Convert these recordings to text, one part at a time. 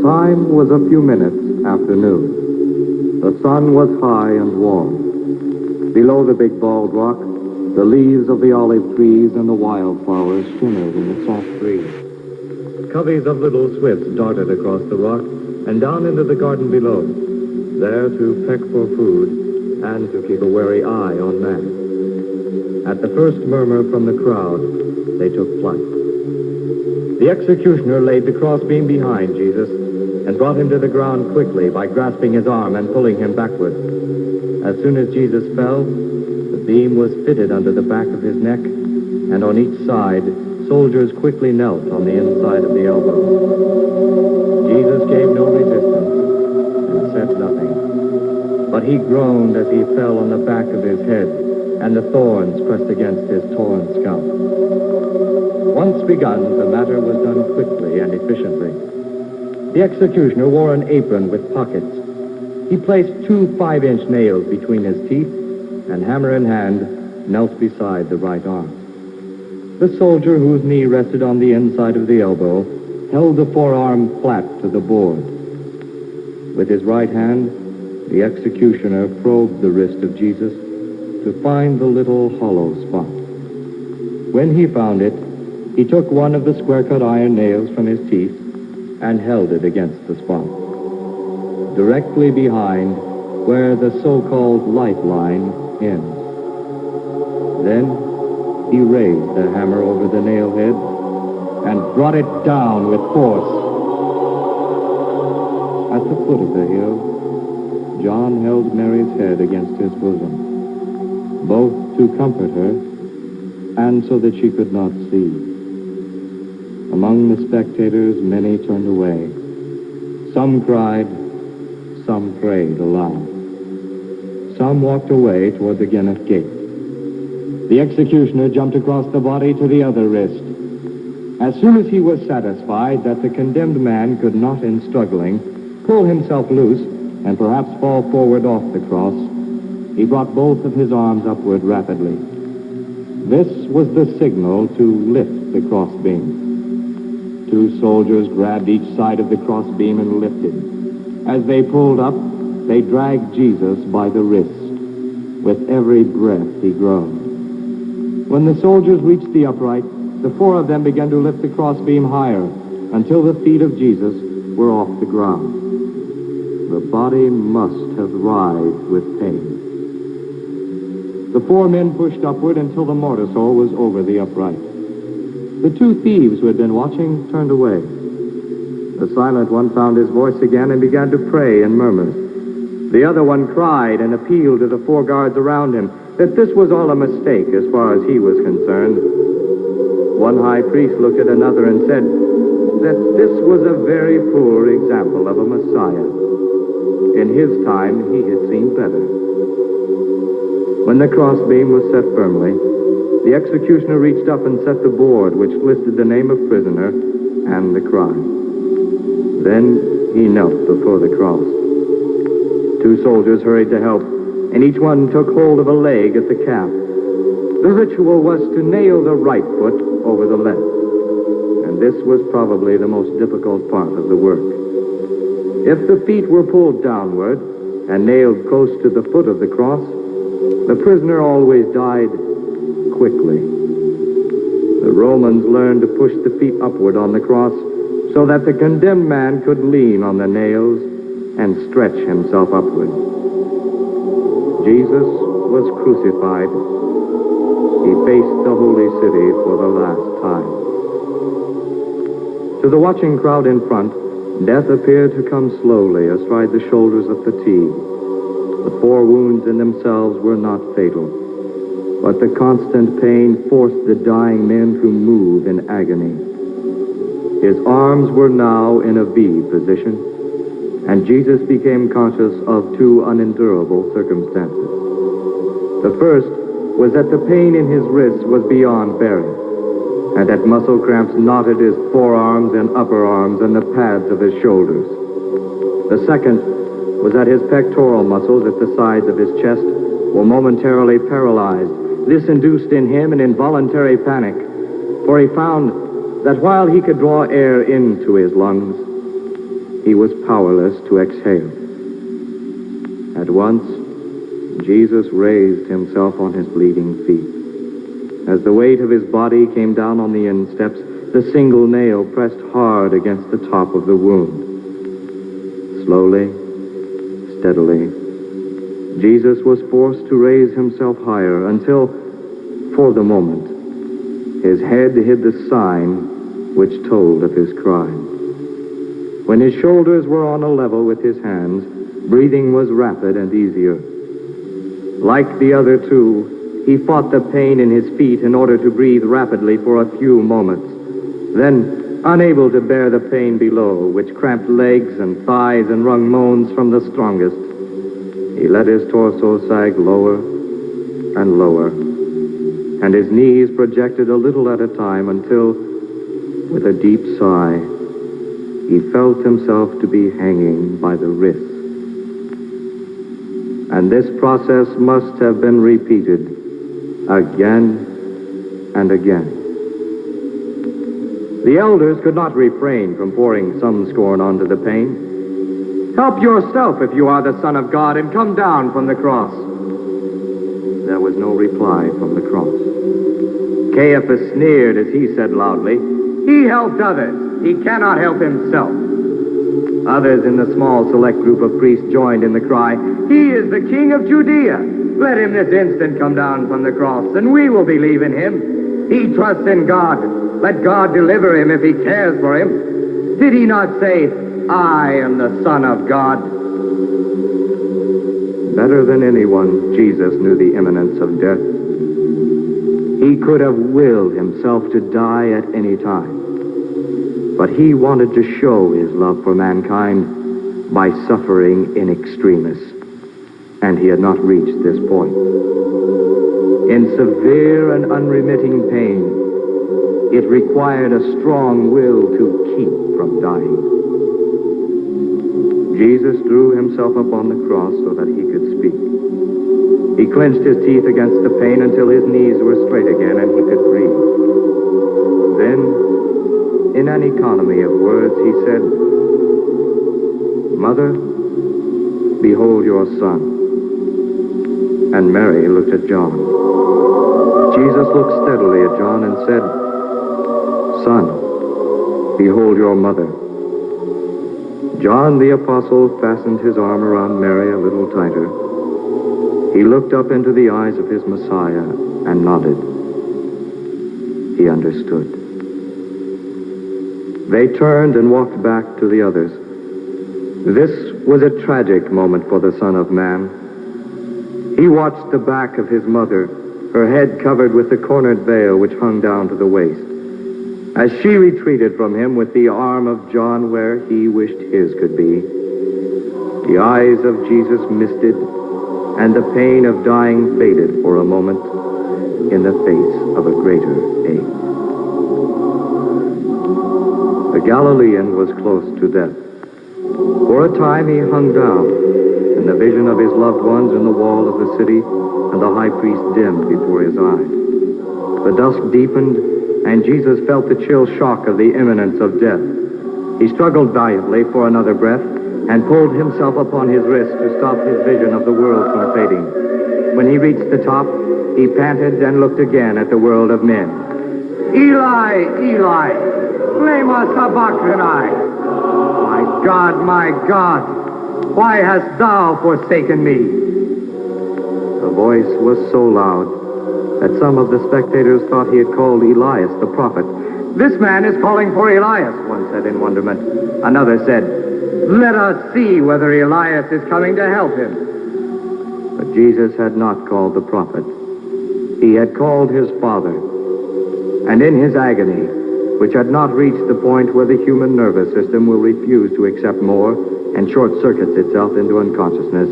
time was a few minutes after noon. The sun was high and warm. Below the big bald rock, the leaves of the olive trees and the wildflowers shimmered in the soft breeze. Coveys of little swifts darted across the rock and down into the garden below, there to peck for food and to keep a wary eye on man. At the first murmur from the crowd, they took flight. The executioner laid the crossbeam behind Jesus and brought him to the ground quickly by grasping his arm and pulling him backward. As soon as Jesus fell, the beam was fitted under the back of his neck, and on each side, soldiers quickly knelt on the inside of the elbow. Jesus gave no resistance and said nothing, but he groaned as he fell on the back of his head, and the thorns pressed against his torn scalp. Once begun, the matter was done quickly and efficiently. The executioner wore an apron with pockets. He placed 2 5-inch nails between his teeth, and hammer in hand, knelt beside the right arm. The soldier whose knee rested on the inside of the elbow held the forearm flat to the board. With his right hand, the executioner probed the wrist of Jesus to find the little hollow spot. When he found it, he took one of the square-cut iron nails from his teeth and held it against the spot, directly behind where the so-called lifeline ends. Then he raised the hammer over the nail head and brought it down with force. At the foot of the hill, John held Mary's head against his bosom, both to comfort her and so that she could not see. Among the spectators, many turned away. Some cried, some prayed aloud. Some walked away toward the Geneth gate. The executioner jumped across the body to the other wrist. As soon as he was satisfied that the condemned man could not, in struggling, pull himself loose and perhaps fall forward off the cross, he brought both of his arms upward rapidly. This was the signal to lift the crossbeam. 2 soldiers grabbed each side of the crossbeam and lifted. As they pulled up, they dragged Jesus by the wrist. With every breath, he groaned. When the soldiers reached the upright, the 4 of them began to lift the crossbeam higher until the feet of Jesus were off the ground. The body must have writhed with pain. The 4 men pushed upward until the mortise hole was over the upright. The 2 thieves who had been watching turned away. The silent one found his voice again and began to pray in murmurs. The other one cried and appealed to the 4 guards around him that this was all a mistake as far as he was concerned. One high priest looked at another and said that this was a very poor example of a Messiah. In his time, he had seen better. When the crossbeam was set firmly, the executioner reached up and set the board which listed the name of prisoner and the crime. Then he knelt before the cross. 2 soldiers hurried to help, and each one took hold of a leg at the calf. The ritual was to nail the right foot over the left, and this was probably the most difficult part of the work. If the feet were pulled downward and nailed close to the foot of the cross, the prisoner always died quickly. The Romans learned to push the feet upward on the cross so that the condemned man could lean on the nails and stretch himself upward. Jesus was crucified. He faced the holy city for the last time. To the watching crowd in front, death appeared to come slowly astride the shoulders of fatigue. The 4 wounds in themselves were not fatal, but the constant pain forced the dying men to move in agony. His arms were now in a V position, and Jesus became conscious of 2 unendurable circumstances. The first was that the pain in his wrists was beyond bearing, and that muscle cramps knotted his forearms and upper arms and the pads of his shoulders. The second was that his pectoral muscles at the sides of his chest were momentarily paralyzed. This induced in him an involuntary panic, for he found that while he could draw air into his lungs, he was powerless to exhale. At once, Jesus raised himself on his bleeding feet. As the weight of his body came down on the insteps, the single nail pressed hard against the top of the wound. Slowly, steadily, Jesus was forced to raise himself higher until, for the moment, his head hid the sign which told of his crime. When his shoulders were on a level with his hands, breathing was rapid and easier. Like the other two, he fought the pain in his feet in order to breathe rapidly for a few moments. Then, unable to bear the pain below, which cramped legs and thighs and wrung moans from the strongest, he let his torso sag lower and lower, and his knees projected a little at a time until, with a deep sigh, he felt himself to be hanging by the wrists. And this process must have been repeated again and again. The elders could not refrain from pouring some scorn onto the pain. "Help yourself if you are the Son of God, and come down from the cross." There was no reply from the cross. Caiaphas sneered as he said loudly, "He helped others. He cannot help himself." Others in the small select group of priests joined in the cry, "He is the King of Judea. Let him this instant come down from the cross, and we will believe in him. He trusts in God. Let God deliver him if he cares for him. Did he not say, 'I am the Son of God'?" Better than anyone, Jesus knew the imminence of death. He could have willed himself to die at any time. But he wanted to show his love for mankind by suffering in extremis, and he had not reached this point. In severe and unremitting pain, it required a strong will to keep from dying. Jesus drew himself up on the cross so that he could speak. He clenched his teeth against the pain until his knees were straight again and he could breathe. Then, in an economy of words, he said, "Mother, behold your son." And Mary looked at John. Jesus looked steadily at John and said, "Son, behold your mother." John the Apostle fastened his arm around Mary a little tighter. He looked up into the eyes of his Messiah and nodded. He understood. They turned and walked back to the others. This was a tragic moment for the Son of Man. He watched the back of his mother, her head covered with the cornered veil which hung down to the waist, as she retreated from him with the arm of John where he wished his could be. The eyes of Jesus misted, and the pain of dying faded for a moment in the face of a greater ache. The Galilean was close to death. For a time he hung down, and the vision of his loved ones in the wall of the city and the high priest dimmed before his eyes. The dusk deepened, and Jesus felt the chill shock of the imminence of death. He struggled valiantly for another breath and pulled himself upon his wrist to stop his vision of the world from fading. When he reached the top, he panted and looked again at the world of men. "Eli, Eli, lema sabachthani? My God, why hast thou forsaken me?" The voice was so loud that some of the spectators thought he had called Elias the prophet. "This man is calling for Elias," one said in wonderment. Another said, "Let us see whether Elias is coming to help him." But Jesus had not called the prophet. He had called his Father. And in his agony, which had not reached the point where the human nervous system will refuse to accept more and short-circuits itself into unconsciousness,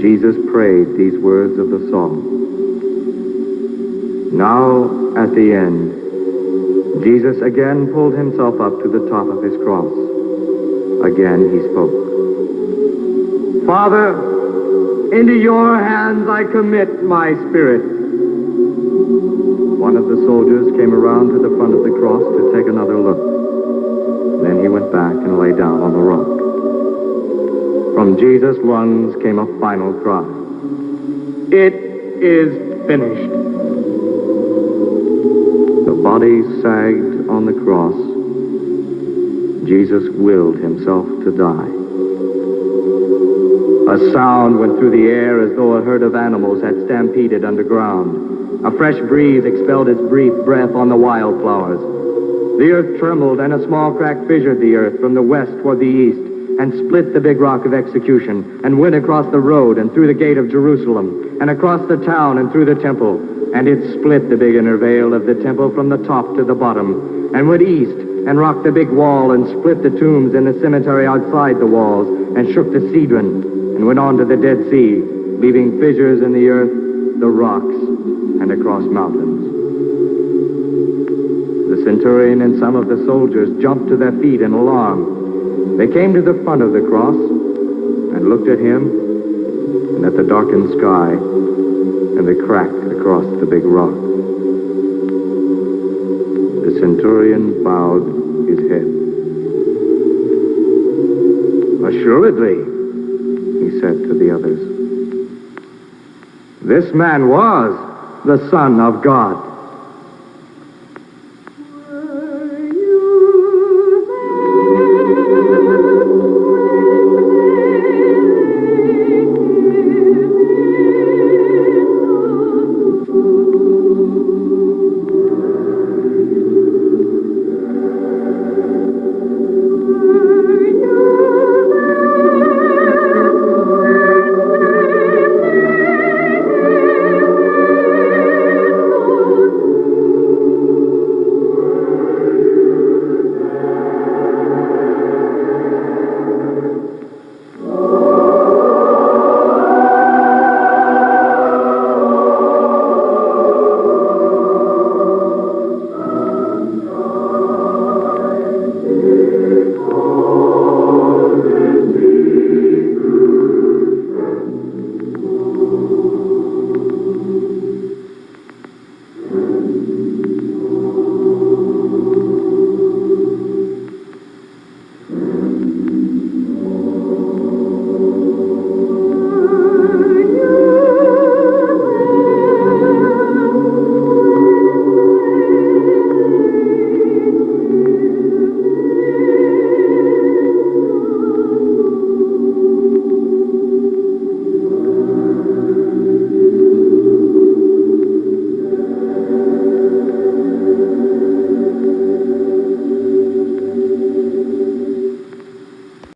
Jesus prayed these words of the psalm. Now, at the end, Jesus again pulled himself up to the top of his cross. Again he spoke. "Father, into your hands I commit my spirit." One of the soldiers came around to the front of the cross to take another look. Then he went back. back and lay down on the rock. From Jesus' lungs came a final cry. "It is finished." The body sagged on the cross. Jesus willed himself to die. A sound went through the air as though a herd of animals had stampeded underground. A fresh breeze expelled its brief breath on the wildflowers. The earth trembled, and a small crack fissured the earth from the west toward the east, and split the big rock of execution, and went across the road and through the gate of Jerusalem, and across the town and through the temple. And it split the big inner veil of the temple from the top to the bottom, and went east, and rocked the big wall, and split the tombs in the cemetery outside the walls, and shook the Cedron, and went on to the Dead Sea, leaving fissures in the earth, the rocks, and across mountains. The centurion and some of the soldiers jumped to their feet in alarm. They came to the front of the cross and looked at him and at the darkened sky and the crack across the big rock. The centurion bowed his head. "Assuredly," he said to the others, "this man was the Son of God."